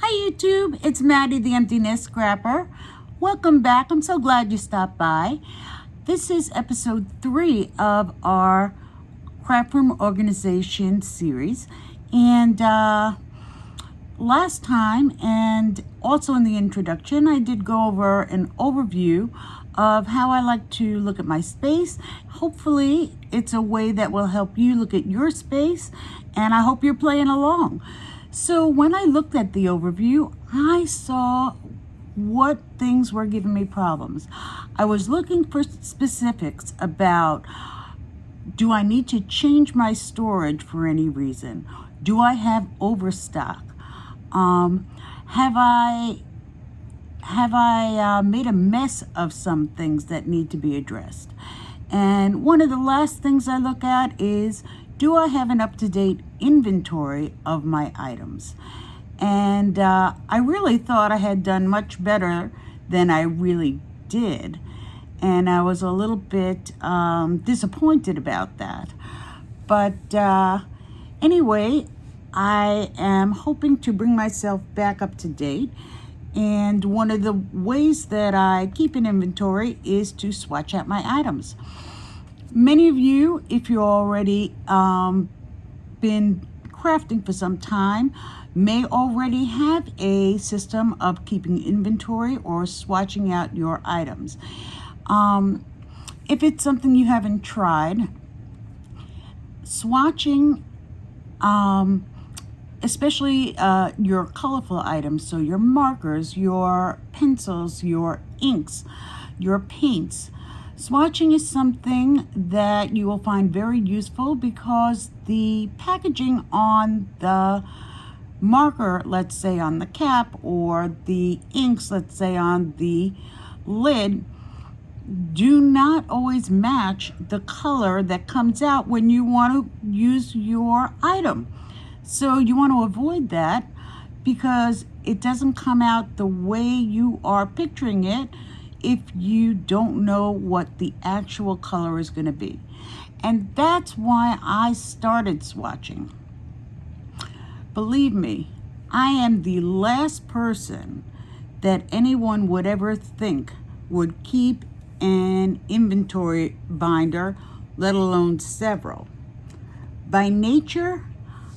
Hi YouTube, it's Maddie the Empty Nest Scrapper. Welcome back. I'm so glad you stopped by. This is episode 3 of our craft room organization series. And last time, and also in the introduction, I did go over an overview of how I like to look at my space. Hopefully it's a way that will help you look at your space, and I hope you're playing along. So when I looked at the overview, I saw what things were giving me problems. I was looking for specifics about, do I need to change my storage for any reason? Do I have overstock? Have I made a mess of some things that need to be addressed? And one of the last things I look at is, do I have an up-to-date inventory of my items? And I really thought I had done much better than I really did. And I was a little bit disappointed about that. But anyway, I am hoping to bring myself back up to date. And one of the ways that I keep an inventory is to swatch out my items. Many of you, if you've already been crafting for some time, may already have a system of keeping inventory or swatching out your items. If it's something you haven't tried, swatching, especially your colorful items, so your markers, your pencils, your inks, your paints. Swatching is something that you will find very useful because the packaging on the marker, let's say on the cap, or the inks, let's say on the lid, do not always match the color that comes out when you want to use your item. So you want to avoid that because it doesn't come out the way you are picturing it if you don't know what the actual color is going to be. And that's why I started swatching. Believe me, I am the last person that anyone would ever think would keep an inventory binder, let alone several. By nature,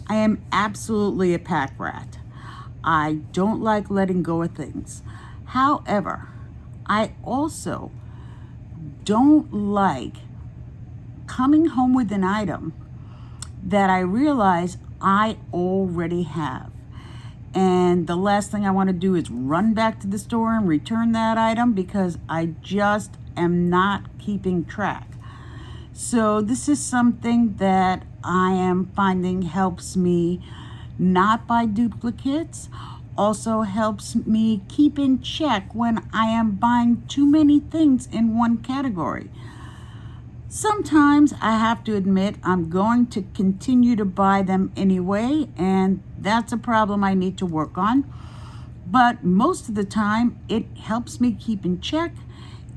I am absolutely a pack rat. I don't like letting go of things. However, I also don't like coming home with an item that I realize I already have. And the last thing I want to do is run back to the store and return that item because I just am not keeping track. So this is something that I am finding helps me not buy duplicates. Also helps me keep in check when I am buying too many things in one category. Sometimes I have to admit I'm going to continue to buy them anyway, and that's a problem I need to work on. But most of the time it helps me keep in check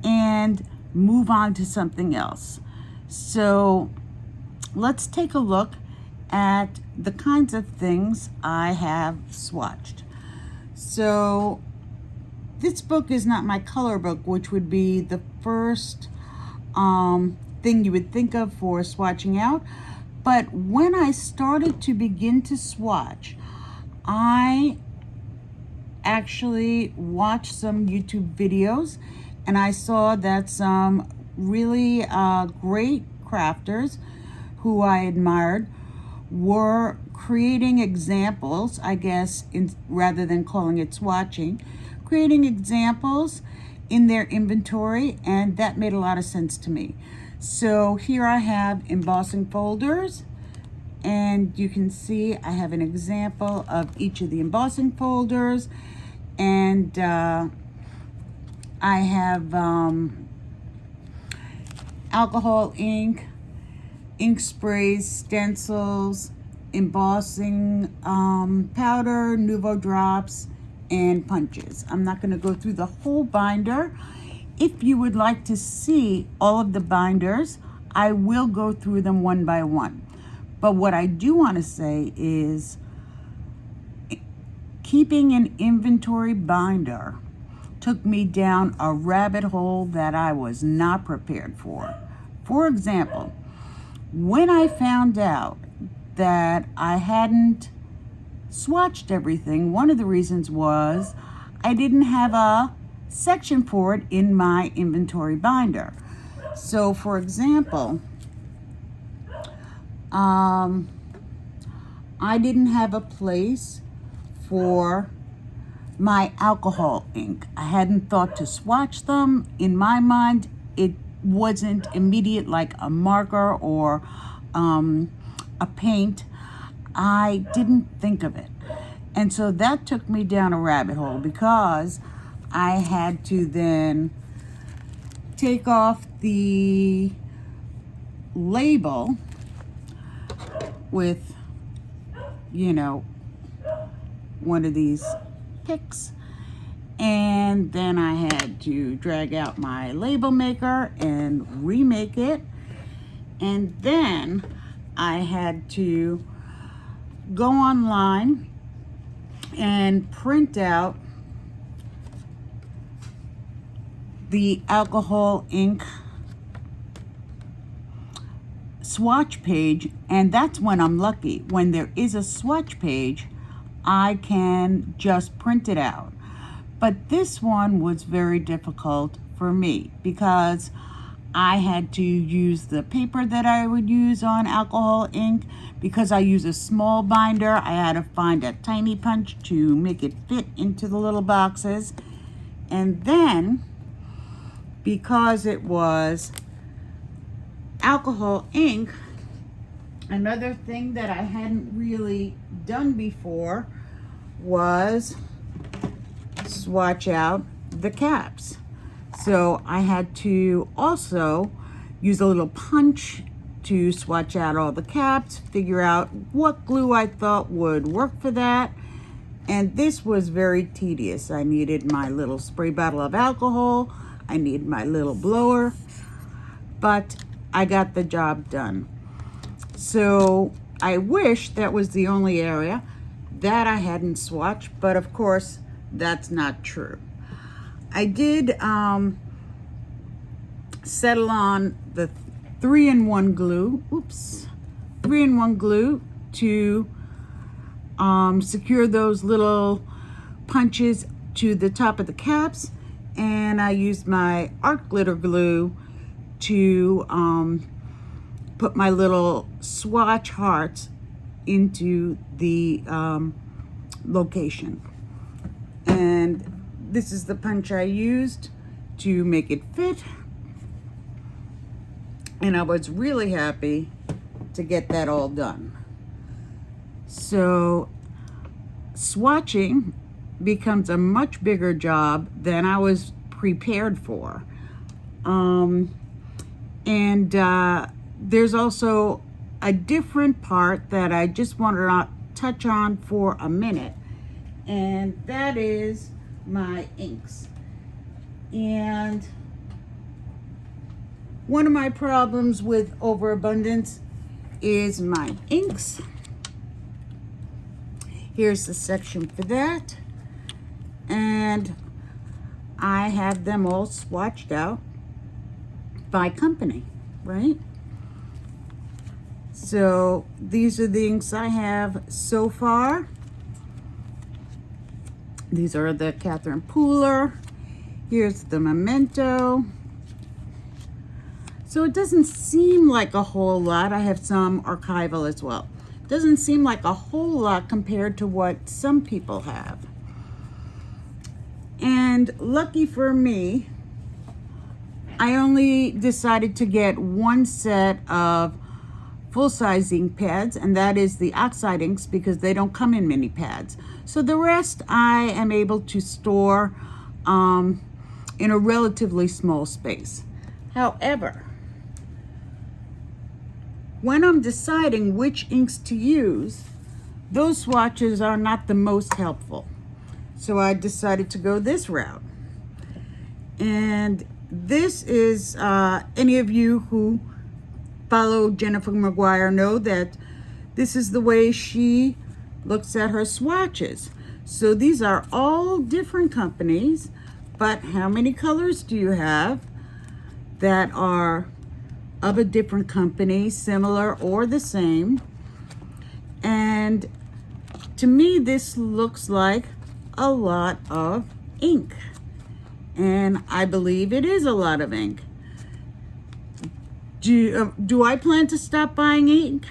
and move on to something else. So let's take a look at the kinds of things I have swatched. So this book is not my color book, which would be the first thing you would think of for swatching out. But when I started to begin to swatch, I actually watched some YouTube videos, and I saw that some really great crafters who I admired were creating examples, I guess, rather than calling it swatching, creating examples in their inventory, and that made a lot of sense to me. So here I have embossing folders, and you can see I have an example of each of the embossing folders, and I have alcohol ink sprays, stencils, embossing powder, Nuvo drops, and punches. I'm not going to go through the whole binder. If you would like to see all of the binders, I will go through them one by one. But what I do want to say is keeping an inventory binder took me down a rabbit hole that I was not prepared for. For example, when I found out that I hadn't swatched everything, one of the reasons was I didn't have a section for it in my inventory binder. So for example, I didn't have a place for my alcohol ink. I hadn't thought to swatch them. In my mind, it wasn't immediate like a marker or a paint. I didn't think of it. And so that took me down a rabbit hole because I had to then take off the label with, one of these picks, and then I had to drag out my label maker and remake it, and then I had to go online and print out the alcohol ink swatch page, and that's when I'm lucky. When there is a swatch page, I can just print it out. But this one was very difficult for me because I had to use the paper that I would use on alcohol ink. Because I use a small binder, I had to find a tiny punch to make it fit into the little boxes. And then, because it was alcohol ink, another thing that I hadn't really done before was swatch out the caps. So I had to also use a little punch to swatch out all the caps, figure out what glue I thought would work for that. And this was very tedious. I needed my little spray bottle of alcohol. I needed my little blower, but I got the job done. So I wish that was the only area that I hadn't swatched, but of course that's not true. I did settle on the 3-in-1 glue, 3-in-1 glue to secure those little punches to the top of the caps, and I used my art glitter glue to put my little swatch hearts into the location. And this is the punch I used to make it fit. And I was really happy to get that all done. So swatching becomes a much bigger job than I was prepared for. There's also a different part that I just want to touch on for a minute, and that is my inks. And one of my problems with overabundance is my inks. Here's the section for that. And I have them all swatched out by company, right? So these are the inks I have so far. These are the Catherine Pooler. Here's the Memento. So it doesn't seem like a whole lot. I have some archival as well. Doesn't seem like a whole lot compared to what some people have. And lucky for me, I only decided to get one set of full-size ink pads, and that is the oxide inks, because they don't come in mini pads. So the rest I am able to store in a relatively small space. However, when I'm deciding which inks to use, those swatches are not the most helpful. So I decided to go this route. And this is, any of you who follow Jennifer McGuire know that this is the way she looks at her swatches. So these are all different companies, but how many colors do you have that are of a different company, similar or the same? And to me, this looks like a lot of ink. And I believe it is a lot of ink. Do I plan to stop buying ink?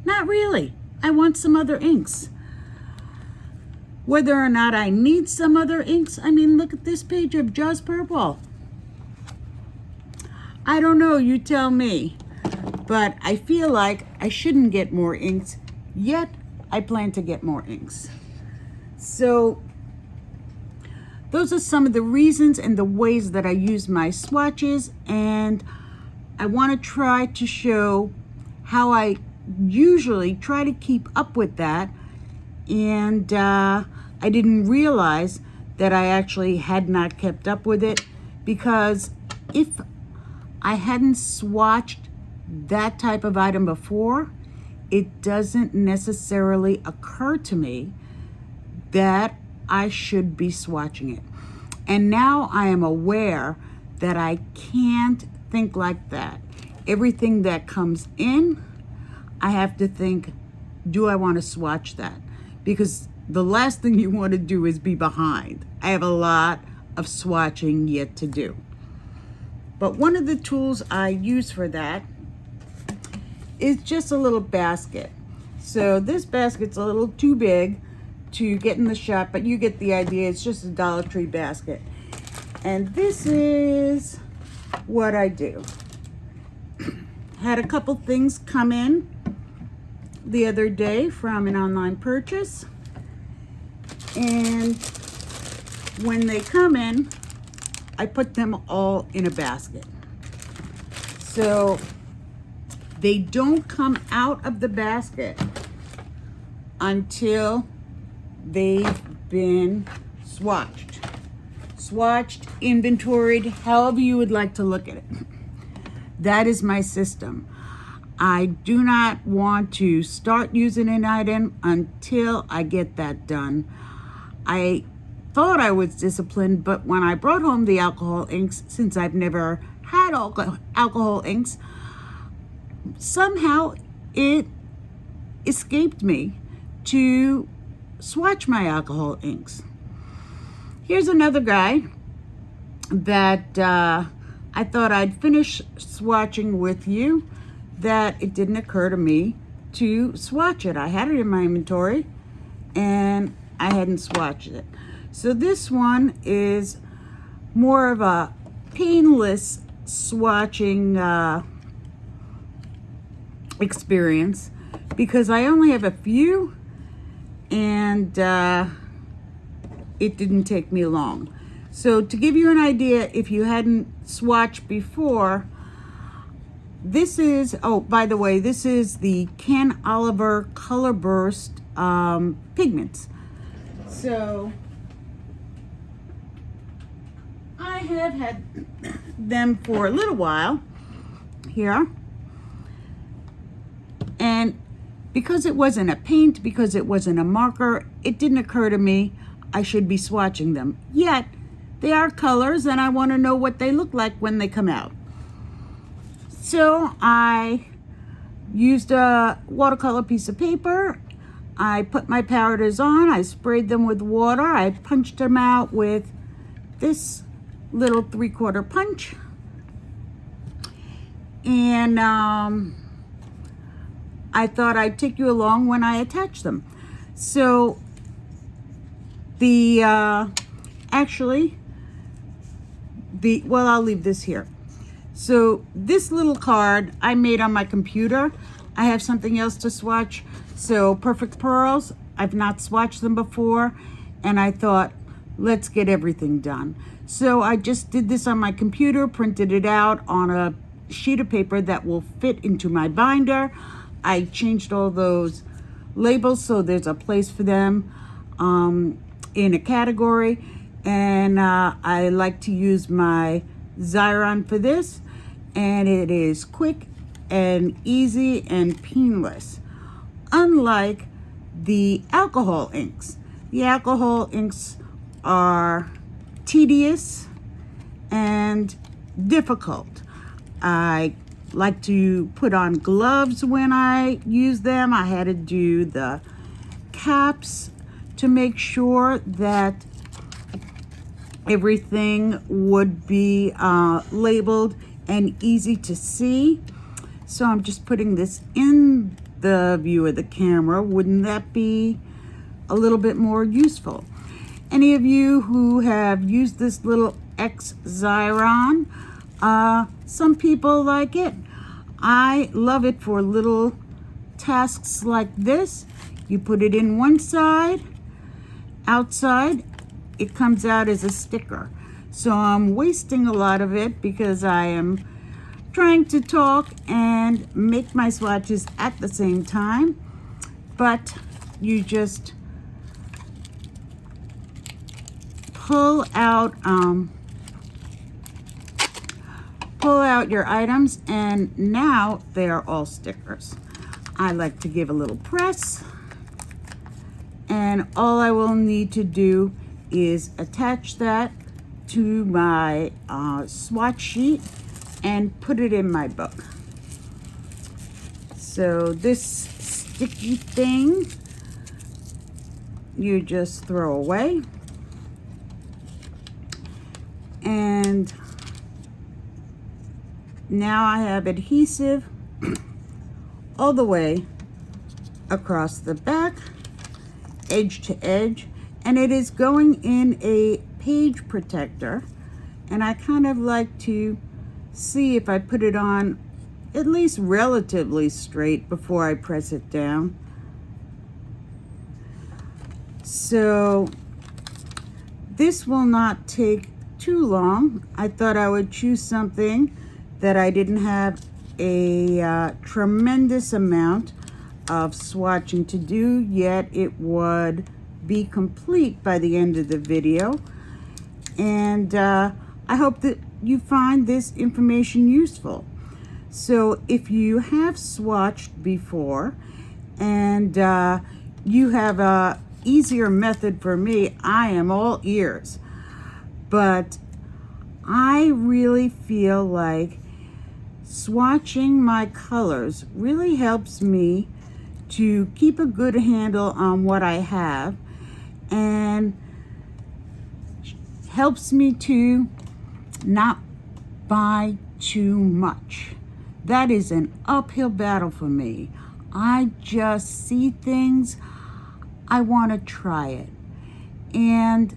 Not really. I want some other inks. Whether or not I need some other inks, I mean, look at this page of Just Purple. I don't know, you tell me. But I feel like I shouldn't get more inks, yet I plan to get more inks. So those are some of the reasons and the ways that I use my swatches, and I want to try to show how I usually try to keep up with that. And I didn't realize that I actually had not kept up with it, because if I hadn't swatched that type of item before, it doesn't necessarily occur to me that I should be swatching it. And now I am aware that I can't think like that. Everything that comes in, I have to think, do I want to swatch that? Because the last thing you want to do is be behind. I have a lot of swatching yet to do. But one of the tools I use for that is just a little basket. So this basket's a little too big to get in the shop, but you get the idea. It's just a Dollar Tree basket. And this is what I do. Had a couple things come in the other day from an online purchase, and when they come in, I put them all in a basket. So they don't come out of the basket until they've been swatched, inventoried, however you would like to look at it. That is my system. I do not want to start using an item until I get that done. I thought I was disciplined, but when I brought home the alcohol inks, since I've never had alcohol inks, somehow it escaped me to swatch my alcohol inks. Here's another guy that I thought I'd finish swatching with you, that it didn't occur to me to swatch it. I had it in my inventory and I hadn't swatched it. So this one is more of a painless swatching experience, because I only have a few and it didn't take me long. So to give you an idea, if you hadn't swatched before, this is, oh, by the way, this is the Ken Oliver Color Burst pigments. So I have had them for a little while here. And because it wasn't a paint, because it wasn't a marker, it didn't occur to me I should be swatching them. Yet, they are colors and I want to know what they look like when they come out. So I used a watercolor piece of paper. I put my powders on. I sprayed them with water. I punched them out with this little 3/4 punch. And I thought I'd take you along when I attach them. So well, I'll leave this here. So this little card I made on my computer. I have something else to swatch. So Perfect Pearls, I've not swatched them before, and I thought, let's get everything done. So I just did this on my computer, printed it out on a sheet of paper that will fit into my binder. I changed all those labels so there's a place for them in a category. And I like to use my Xyron for this, and it is quick and easy and painless, unlike the alcohol inks. The alcohol inks are tedious and difficult. I like to put on gloves when I use them. I had to do the caps to make sure that everything would be labeled and easy to see. So I'm just putting this in the view of the camera. Wouldn't that be a little bit more useful? Any of you who have used this little X Xyron, some people like it. I love it for little tasks like this. You put it in one side, outside, it comes out as a sticker. So I'm wasting a lot of it because I am trying to talk and make my swatches at the same time. But you just pull out your items, and now they are all stickers. I like to give a little press, and all I will need to do is attach that to my swatch sheet and put it in my book. So this sticky thing you just throw away, and now I have adhesive all the way across the back, edge to edge, and it is going in a page protector, and I kind of like to see if I put it on at least relatively straight before I press it down. So this will not take too long. I thought I would choose something that I didn't have a tremendous amount of swatching to do, yet it would be complete by the end of the video. And I hope that you find this information useful. So if you have swatched before and you have a easier method for me, I am all ears. But I really feel like swatching my colors really helps me to keep a good handle on what I have, and helps me to not buy too much. That is an uphill battle for me. I just see things, I want to try it, and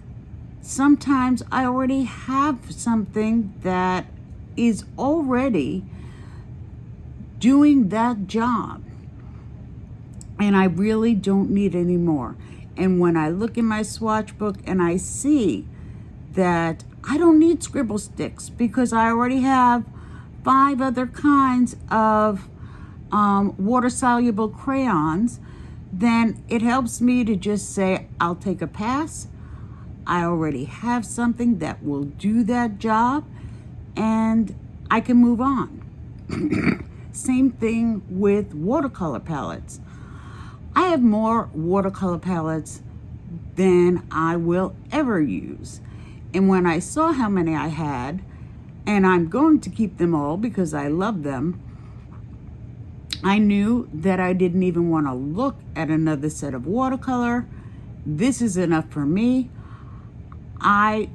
sometimes I already have something that is already doing that job, and I really don't need any more. And when I look in my swatch book and I see that I don't need scribble sticks because I already have 5 other kinds of water-soluble crayons, then it helps me to just say, I'll take a pass. I already have something that will do that job, and I can move on. Same thing with watercolor palettes. I have more watercolor palettes than I will ever use. And when I saw how many I had, and I'm going to keep them all because I love them, I knew that I didn't even want to look at another set of watercolor. This is enough for me. I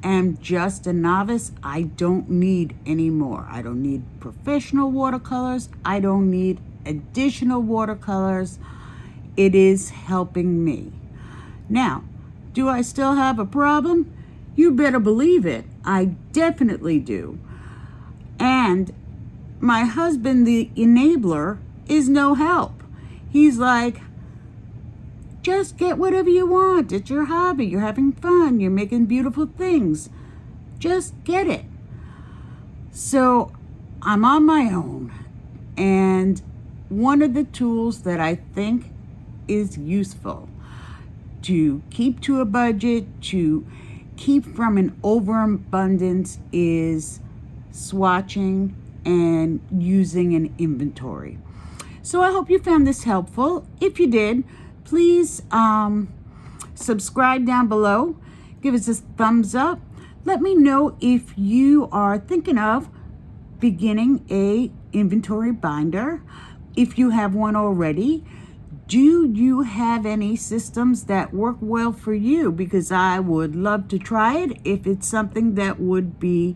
am just a novice. I don't need any more. I don't need professional watercolors. I don't need additional watercolors. It is helping me. Now, do I still have a problem? You better believe it. I definitely do. And my husband, the enabler, is no help. He's like, just get whatever you want. It's your hobby. You're having fun. You're making beautiful things. Just get it. So I'm on my own. And one of the tools that I think is useful to keep to a budget, to keep from an overabundance, is swatching and using an inventory. So I hope you found this helpful. If you did, please subscribe down below. Give us a thumbs up. Let me know if you are thinking of beginning a inventory binder. If you have one already, do you have any systems that work well for you? Because I would love to try it if it's something that would be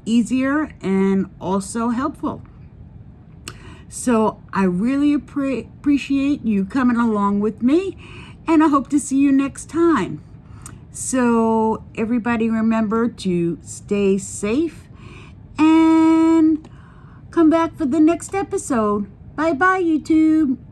easier and also helpful. So I really appreciate you coming along with me, and I hope to see you next time. So everybody remember to stay safe and come back for the next episode. Bye-bye, YouTube.